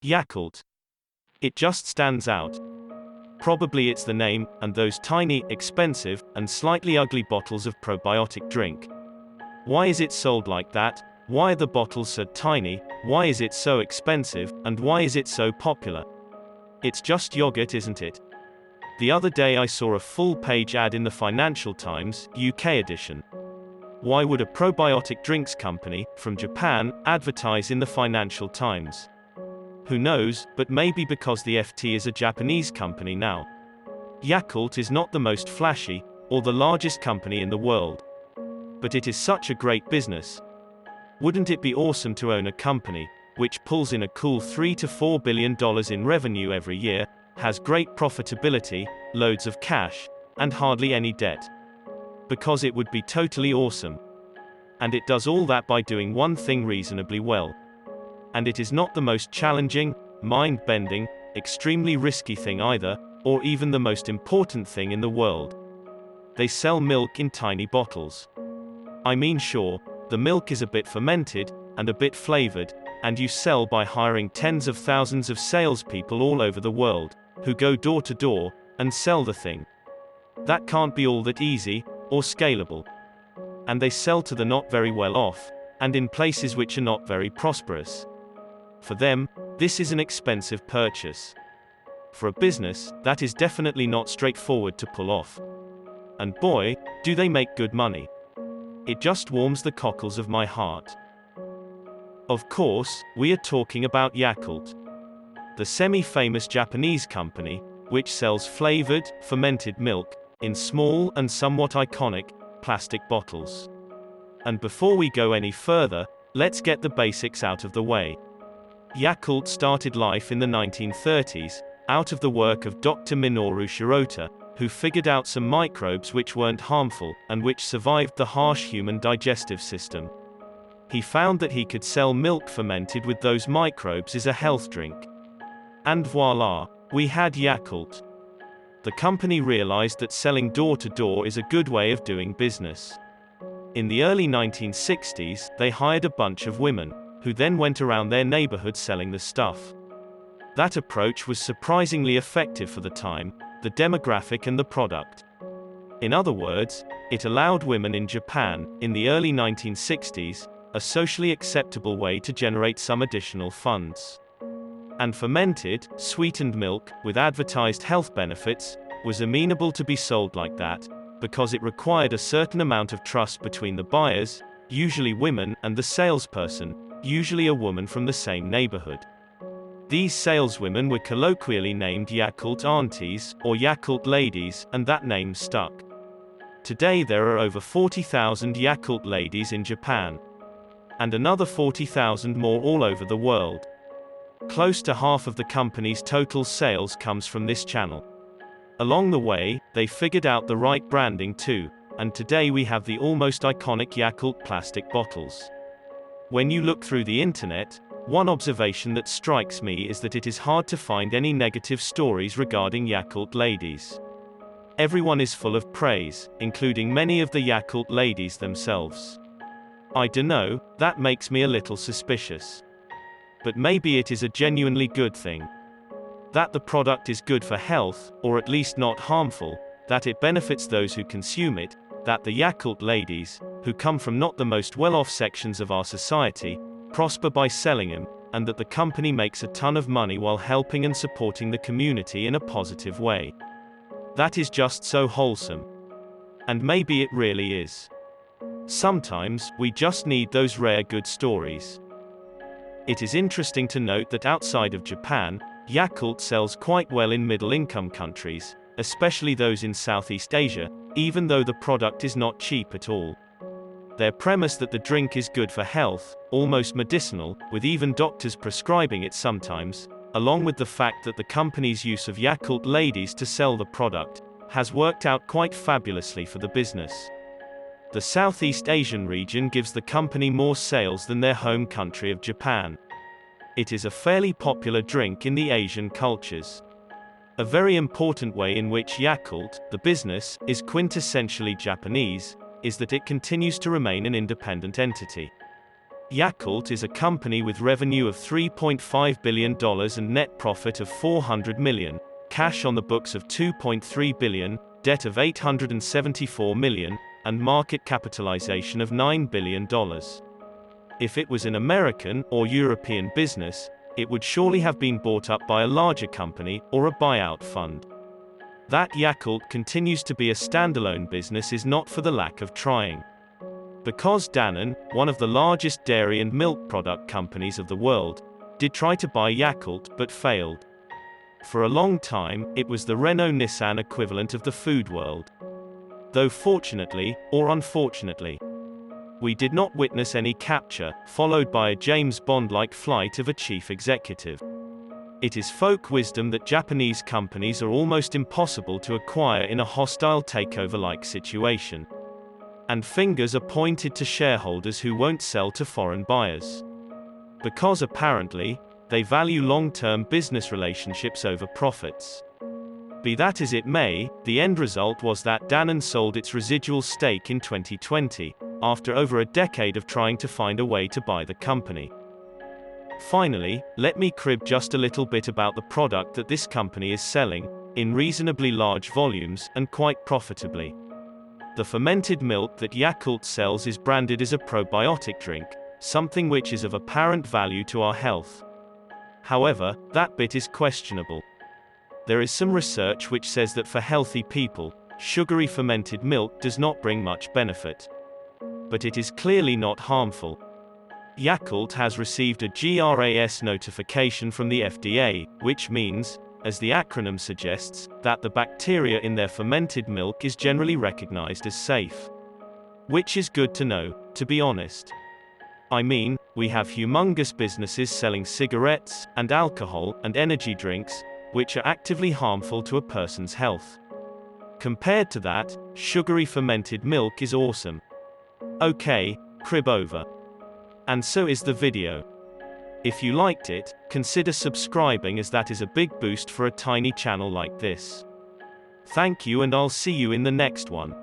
Yakult. It just stands out. Probably it's the name, and those tiny, expensive, and slightly ugly bottles of probiotic drink. Why is it sold like that? Why are the bottles so tiny? Why is it so expensive? And why is it so popular? It's just yogurt, isn't it? The other day I saw a full-page ad in the Financial Times, UK edition. Why would a probiotic drinks company, from Japan, advertise in the Financial Times? Who knows, but maybe because the FT is a Japanese company now. Yakult is not the most flashy, or the largest company in the world. But it is such a great business. Wouldn't it be awesome to own a company, which pulls in a cool $3 to $4 billion in revenue every year, has great profitability, loads of cash, and hardly any debt? Because it would be totally awesome. And it does all that by doing one thing reasonably well. And it is not the most challenging, mind-bending, extremely risky thing either, or even the most important thing in the world. They sell milk in tiny bottles. I mean, sure, the milk is a bit fermented, and a bit flavored, and you sell by hiring tens of thousands of salespeople all over the world, who go door to door, and sell the thing. That can't be all that easy, or scalable. And they sell to the not very well off, and in places which are not very prosperous. For them, this is an expensive purchase. For a business, that is definitely not straightforward to pull off. And boy, do they make good money. It just warms the cockles of my heart. Of course, we are talking about Yakult, the semi-famous Japanese company, which sells flavored, fermented milk, in small and somewhat iconic, plastic bottles. And before we go any further, let's get the basics out of the way. Yakult started life in the 1930s, out of the work of Dr. Minoru Shirota, who figured out some microbes which weren't harmful, and which survived the harsh human digestive system. He found that he could sell milk fermented with those microbes as a health drink. And voila, we had Yakult. The company realized that selling door to door is a good way of doing business. In the early 1960s, they hired a bunch of women, who then went around their neighborhood selling the stuff. That approach was surprisingly effective for the time, the demographic and the product. In other words, it allowed women in Japan, in the early 1960s, a socially acceptable way to generate some additional funds. And fermented, sweetened milk, with advertised health benefits, was amenable to be sold like that, because it required a certain amount of trust between the buyers, usually women, and the salesperson, usually a woman from the same neighborhood. These saleswomen were colloquially named Yakult aunties, or Yakult ladies, and that name stuck. Today there are over 40,000 Yakult ladies in Japan. And another 40,000 more all over the world. Close to half of the company's total sales comes from this channel. Along the way, they figured out the right branding too, and today we have the almost iconic Yakult plastic bottles. When you look through the internet, one observation that strikes me is that it is hard to find any negative stories regarding Yakult ladies. Everyone is full of praise, including many of the Yakult ladies themselves. I dunno, that makes me a little suspicious. But maybe it is a genuinely good thing. That the product is good for health, or at least not harmful, that it benefits those who consume it, that the Yakult ladies, who come from not the most well-off sections of our society, prosper by selling them, and that the company makes a ton of money while helping and supporting the community in a positive way. That is just so wholesome. And maybe it really is. Sometimes, we just need those rare good stories. It is interesting to note that outside of Japan, Yakult sells quite well in middle-income countries, especially those in Southeast Asia, even though the product is not cheap at all. Their premise that the drink is good for health, almost medicinal, with even doctors prescribing it sometimes, along with the fact that the company's use of Yakult ladies to sell the product, has worked out quite fabulously for the business. The Southeast Asian region gives the company more sales than their home country of Japan. It is a fairly popular drink in the Asian cultures. A very important way in which Yakult, the business, is quintessentially Japanese, is that it continues to remain an independent entity. Yakult is a company with revenue of $3.5 billion and net profit of $400 million, cash on the books of $2.3 billion, debt of $874 million, and market capitalization of $9 billion. If it was an American or European business, it would surely have been bought up by a larger company or a buyout fund. That Yakult continues to be a standalone business is not for the lack of trying. Because Danone, one of the largest dairy and milk product companies of the world, did try to buy Yakult but failed. For a long time, it was the Renault-Nissan equivalent of the food world. Though fortunately, or unfortunately, we did not witness any capture, followed by a James Bond-like flight of a chief executive. It is folk wisdom that Japanese companies are almost impossible to acquire in a hostile takeover-like situation. And fingers are pointed to shareholders who won't sell to foreign buyers. Because apparently, they value long-term business relationships over profits. Be that as it may, the end result was that Danone sold its residual stake in 2020, after over a decade of trying to find a way to buy the company. Finally, let me crib just a little bit about the product that this company is selling, in reasonably large volumes, and quite profitably. The fermented milk that Yakult sells is branded as a probiotic drink, something which is of apparent value to our health. However, that bit is questionable. There is some research which says that for healthy people, sugary fermented milk does not bring much benefit. But it is clearly not harmful. Yakult has received a GRAS notification from the FDA, which means, as the acronym suggests, that the bacteria in their fermented milk is generally recognized as safe. Which is good to know, to be honest. I mean, we have humongous businesses selling cigarettes, and alcohol, and energy drinks, which are actively harmful to a person's health. Compared to that, sugary fermented milk is awesome. Okay, crib over. And so is the video. If you liked it, consider subscribing as that is a big boost for a tiny channel like this. Thank you and I'll see you in the next one.